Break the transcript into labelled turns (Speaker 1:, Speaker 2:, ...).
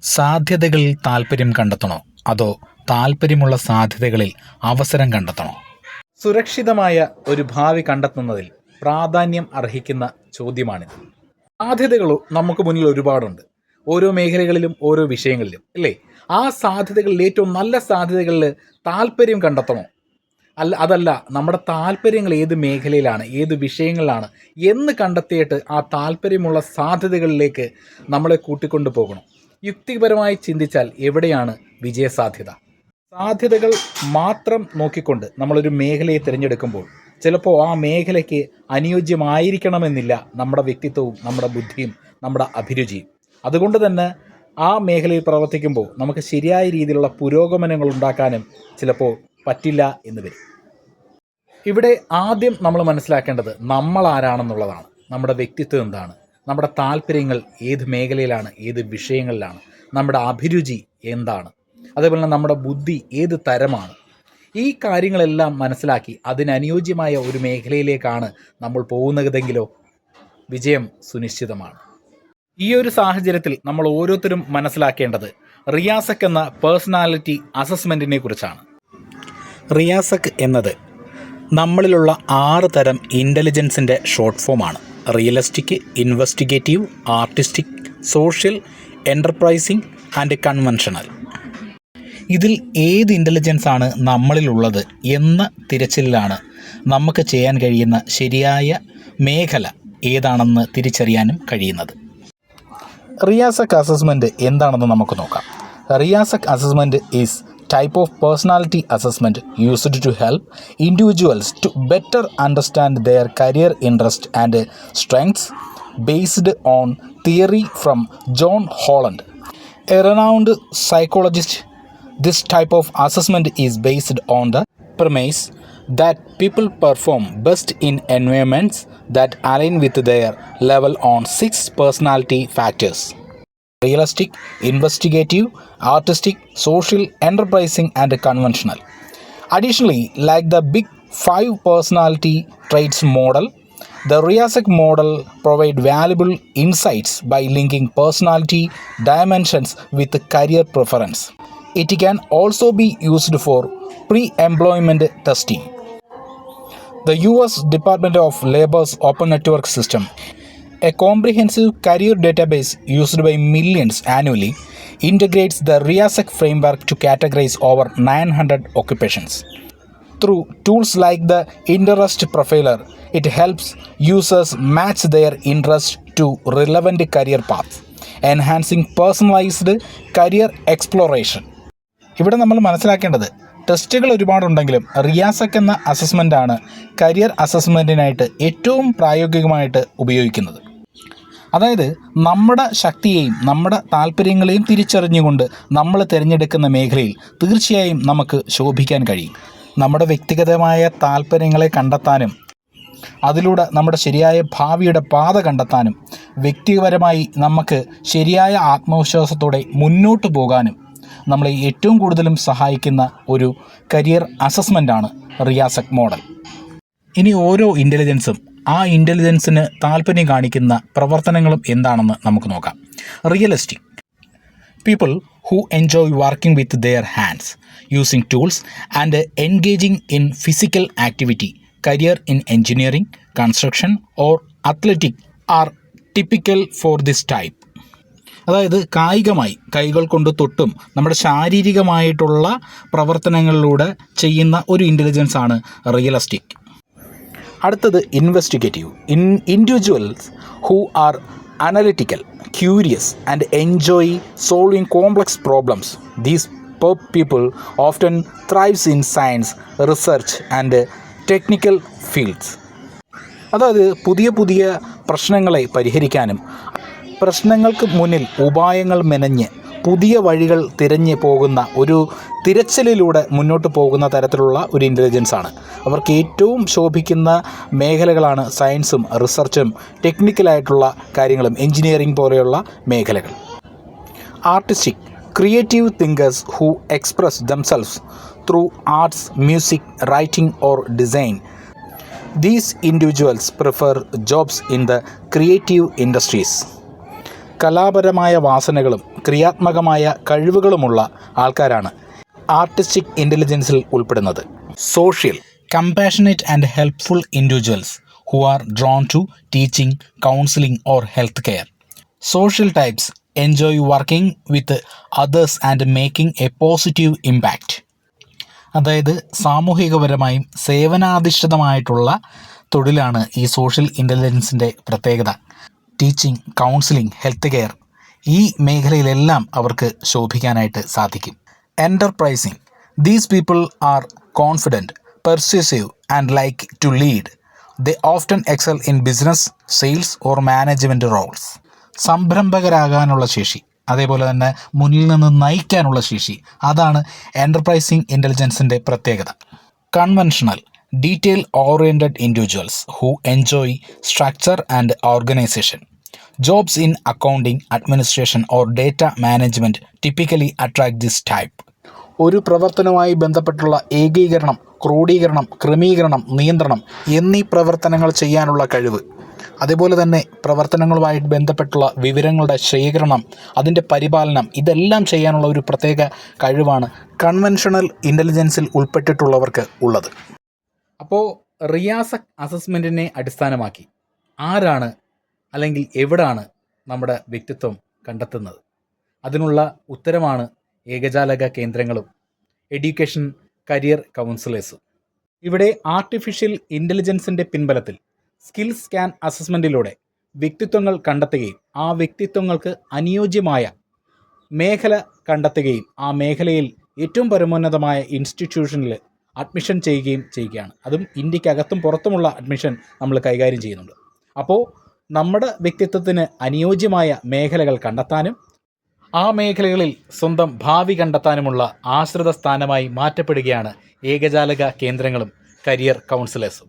Speaker 1: സാധ്യതകളിൽ താൽപ്പര്യം കണ്ടെത്തണോ അതോ താൽപ്പര്യമുള്ള സാധ്യതകളിൽ അവസരം കണ്ടെത്തണോ? സുരക്ഷിതമായ ഒരു ഭാവി കണ്ടെത്തുന്നതിൽ പ്രാധാന്യം അർഹിക്കുന്ന ചോദ്യമാണിത്. സാധ്യതകൾ നമുക്ക് മുന്നിൽ ഒരുപാടുണ്ട്, ഓരോ മേഖലകളിലും ഓരോ വിഷയങ്ങളിലും, അല്ലേ? ആ സാധ്യതകളിൽ ഏറ്റവും നല്ല സാധ്യതകളിൽ താല്പര്യം കണ്ടെത്തണോ? അതല്ല, നമ്മുടെ താല്പര്യങ്ങൾ ഏത് മേഖലയിലാണ്, ഏത് വിഷയങ്ങളിലാണ് എന്ന് കണ്ടെത്തിയിട്ട് ആ താല്പര്യമുള്ള സാധ്യതകളിലേക്ക് നമ്മളെ കൂട്ടിക്കൊണ്ടു പോകണം. യുക്തിപരമായി ചിന്തിച്ചാൽ എവിടെയാണ് വിജയസാധ്യത? സാധ്യതകൾ മാത്രം നോക്കിക്കൊണ്ട് നമ്മളൊരു മേഖലയെ തിരഞ്ഞെടുക്കുമ്പോൾ ചിലപ്പോൾ ആ മേഖലയ്ക്ക് അനുയോജ്യമായിരിക്കണമെന്നില്ല നമ്മുടെ വ്യക്തിത്വവും നമ്മുടെ ബുദ്ധിയും നമ്മുടെ അഭിരുചിയും. അതുകൊണ്ട് തന്നെ ആ മേഖലയിൽ പ്രവർത്തിക്കുമ്പോൾ നമുക്ക് ശരിയായ രീതിയിലുള്ള പുരോഗമനങ്ങൾ ഉണ്ടാക്കാനും ചിലപ്പോൾ പറ്റില്ല എന്ന് വരും. ഇവിടെ ആദ്യം നമ്മൾ മനസ്സിലാക്കേണ്ടത് നമ്മൾ ആരാണെന്നുള്ളതാണ്. നമ്മുടെ വ്യക്തിത്വം എന്താണ്, നമ്മുടെ താല്പര്യങ്ങൾ ഏത് മേഖലയിലാണ്, ഏത് വിഷയങ്ങളിലാണ്, നമ്മുടെ അഭിരുചി എന്താണ്, അതേപോലെ തന്നെ നമ്മുടെ ബുദ്ധി ഏത് തരമാണ്. ഈ കാര്യങ്ങളെല്ലാം മനസ്സിലാക്കി അതിനനുയോജ്യമായ ഒരു മേഖലയിലേക്കാണ് നമ്മൾ പോകുന്നതെങ്കിലോ വിജയം സുനിശ്ചിതമാണ്. ഈ ഒരു സാഹചര്യത്തിൽ നമ്മൾ ഓരോരുത്തരും മനസ്സിലാക്കേണ്ടത് റിയാസക് എന്ന പേഴ്സണാലിറ്റി അസസ്മെൻറ്റിനെ കുറിച്ചാണ്. റിയാസക് എന്നത് നമ്മളിലുള്ള 6 തരം ഇൻ്റലിജൻസിൻ്റെ ഷോർട്ട് ഫോമാണ്. Realistic, investigative, artistic, social, enterprising and conventional. ഇതിൽ ഏത് ഇൻ്റലിജൻസ് ആണ് നമ്മളിലുള്ളത് എന്ന തിരച്ചിലാണ് നമുക്ക് ചെയ്യാൻ കഴിയുന്ന ശരിയായ മേഖല ഏതാണെന്ന് തിരിച്ചറിയാനും കഴിയുന്നത്. റിയാസക് അസസ്മെൻറ്റ് എന്താണെന്ന് നമുക്ക് നോക്കാം. RIASEC assessment is type of personality assessment used to help individuals to better understand their career interest and strengths, based on theory from John Holland, a renowned psychologist. This type of assessment is based on the premise that people perform best in environments that align with their level on 6 personality factors: realistic, investigative, artistic, social, enterprising and conventional. Additionally, like the Big 5 personality traits model, the Riazek model provides valuable insights by linking personality dimensions with career preference. It can also be used for pre-employment testing. The US Department of Labor's Open Network System, a comprehensive career database used by millions annually, integrates the Riazek framework to categorize over 900 occupations. Through tools like the Interest Profiler, it helps users match their interest to relevant career paths, enhancing personalized career exploration. ഇവിടെ നമ്മൾ മനസ്സിലാക്കേണ്ടത് ടെസ്റ്റുകൾ ഒരുപാടുണ്ടെങ്കിലും റിയാസക് എന്ന അസസ്മെൻ്റാണ് career അസസ്മെൻറ്റിനായിട്ട് ഏറ്റവും പ്രായോഗികമായിട്ട് ഉപയോഗിക്കുന്നത്. അതായത് നമ്മുടെ ശക്തിയെയും നമ്മുടെ താല്പര്യങ്ങളെയും തിരിച്ചറിഞ്ഞുകൊണ്ട് നമ്മൾ തിരഞ്ഞെടുക്കുന്ന മേഖലയിൽ തീർച്ചയായും നമുക്ക് ശോഭിക്കാൻ കഴിയും. നമ്മുടെ വ്യക്തിഗതമായ താല്പര്യങ്ങളെ കണ്ടെത്താനും അതിലൂടെ നമ്മുടെ ശരിയായ ഭാവിയുടെ പാത കണ്ടെത്താനും വ്യക്തിപരമായി നമുക്ക് ശരിയായ ആത്മവിശ്വാസത്തോടെ മുന്നോട്ട് പോകാനും നമ്മളെ ഏറ്റവും കൂടുതലും സഹായിക്കുന്ന ഒരു കരിയർ അസസ്മെൻ്റാണ് റിയാസക് മോഡൽ. ഇനി ഓരോ ഇൻ്റലിജൻസും ആ ഇൻ്റലിജൻസിന് താല്പര്യം കാണിക്കുന്ന പ്രവർത്തനങ്ങളും എന്താണെന്ന് നമുക്ക് നോക്കാം. Realistic: people who enjoy working with their hands, using tools and engaging in physical activity. Career in engineering, construction or athletic are typical for this type. അതായത് കായികമായി കൈകൾ കൊണ്ട് തൊട്ടും നമ്മുടെ ശാരീരികമായിട്ടുള്ള പ്രവർത്തനങ്ങളിലൂടെ ചെയ്യുന്ന ഒരു ഇൻ്റലിജൻസ് ആണ് റിയലിസ്റ്റിക്. അടുത്തത് investigative: individuals who are analytical, curious and enjoy solving complex problems. These people often thrives in science, research and technical fields. അതായത് പുതിയ പുതിയ പ്രശ്നങ്ങളെ പരിഹരിക്കാനും പ്രശ്നങ്ങൾക്ക് മുന്നിൽ ഉപായങ്ങൾ മെനഞ്ഞ് പുതിയ വഴികൾ തിരഞ്ഞ് പോകുന്ന ഒരു തിരച്ചിലിലൂടെ മുന്നോട്ട് പോകുന്ന തരത്തിലുള്ള ഒരു ഇൻ്റലിജൻസാണ്. അവർക്ക് ഏറ്റവും ശോഭിക്കുന്ന മേഖലകളാണ് സയൻസും റിസർച്ചും ടെക്നിക്കലായിട്ടുള്ള കാര്യങ്ങളും എൻജിനീയറിംഗ് പോലെയുള്ള മേഖലകൾ. Artistic: creative thinkers who express themselves through arts, music, writing or design. These individuals prefer jobs in the creative industries. കലാപരമായ വാസനകളും ക്രിയാത്മകമായ കഴിവുകളുമുള്ള ആൾക്കാരാണ് ആർട്ടിസ്റ്റിക് ഇൻ്റലിജൻസിൽ ഉൾപ്പെടുന്നത്. Social, compassionate and helpful individuals who are drawn to teaching, counseling or healthcare. Social types enjoy working with others and making a positive impact. അതായത് സാമൂഹികപരമായും സേവനാധിഷ്ഠിതമായിട്ടുള്ള തൊഴിലാണ് ഈ social ഇൻ്റലിജൻസിൻ്റെ പ്രത്യേകത. Teaching, counselling, health care, ഈ മേഖലയിലെല്ലാം അവർക്ക് ശോഭിക്കാനായിട്ട് സാധിക്കും. Enterprising, these people are confident, persuasive and like to lead. They often excel in business, sales or management roles. സംരംഭകരാകാനുള്ള ശേഷി, അതേപോലെ തന്നെ മുന്നിൽ നിന്ന് നയിക്കാനുള്ള ശേഷി, അതാണ് എൻ്റർപ്രൈസിങ് ഇൻ്റലിജൻസിൻ്റെ പ്രത്യേകത. Conventional, detail oriented individuals who enjoy structure and organization. Jobs in accounting, administration or data management typically attract this type. ഒരു പ്രവർത്തനവുമായി ബന്ധപ്പെട്ടുള്ള ഏകീകരണം, ക്രോഡീകരണം, ക്രമീകരണം, നിയന്ത്രണം എന്നീ പ്രവർത്തനങ്ങൾ ചെയ്യാനുള്ള കഴിവ്, അതേപോലെ തന്നെ പ്രവർത്തനങ്ങളുമായിട്ട് ബന്ധപ്പെട്ടുള്ള വിവരങ്ങളുടെ ശേഖരണം, അതിൻ്റെ പരിപാലനം, ഇതെല്ലാം ചെയ്യാനുള്ള ഒരു പ്രത്യേക കഴിവാണ് കൺവെൻഷണൽ ഇൻ്റലിജൻസിൽ ഉൾപ്പെട്ടിട്ടുള്ളവർക്ക് ഉള്ളത്. അപ്പോൾ റിയാസ് അസസ്മെൻറ്റിനെ അടിസ്ഥാനമാക്കി ആരാണ് അല്ലെങ്കിൽ എവിടാണ് നമ്മുടെ വ്യക്തിത്വം കണ്ടെത്തുന്നത്? അതിനുള്ള ഉത്തരമാണ് ഏകജാലക കേന്ദ്രങ്ങളും എഡ്യൂക്കേഷൻ കരിയർ കൗൺസിലേഴ്സും. ഇവിടെ ആർട്ടിഫിഷ്യൽ ഇൻ്റലിജൻസിൻ്റെ പിൻബലത്തിൽ സ്കിൽ സ്കാൻ അസസ്മെൻറ്റിലൂടെ വ്യക്തിത്വങ്ങൾ കണ്ടെത്തുകയും ആ വ്യക്തിത്വങ്ങൾക്ക് അനുയോജ്യമായ മേഖല കണ്ടെത്തുകയും ആ മേഖലയിൽ ഏറ്റവും പരമോന്നതമായ ഇൻസ്റ്റിറ്റ്യൂഷനിൽ അഡ്മിഷൻ ചെയ്യുകയാണ്. അതും ഇന്ത്യക്കകത്തും പുറത്തുമുള്ള അഡ്മിഷൻ നമ്മൾ കൈകാര്യം ചെയ്യുന്നുണ്ട്. അപ്പോൾ നമ്മുടെ വ്യക്തിത്വത്തിന് അനുയോജ്യമായ മേഖലകൾ കണ്ടെത്താനും ആ മേഖലകളിൽ സ്വന്തം ഭാവി കണ്ടെത്താനുമുള്ള ആശ്രിത സ്ഥാനമായി മാറ്റപ്പെടുകയാണ് ഏകജാലക കേന്ദ്രങ്ങളും കരിയർ കൗൺസിലേഴ്സും.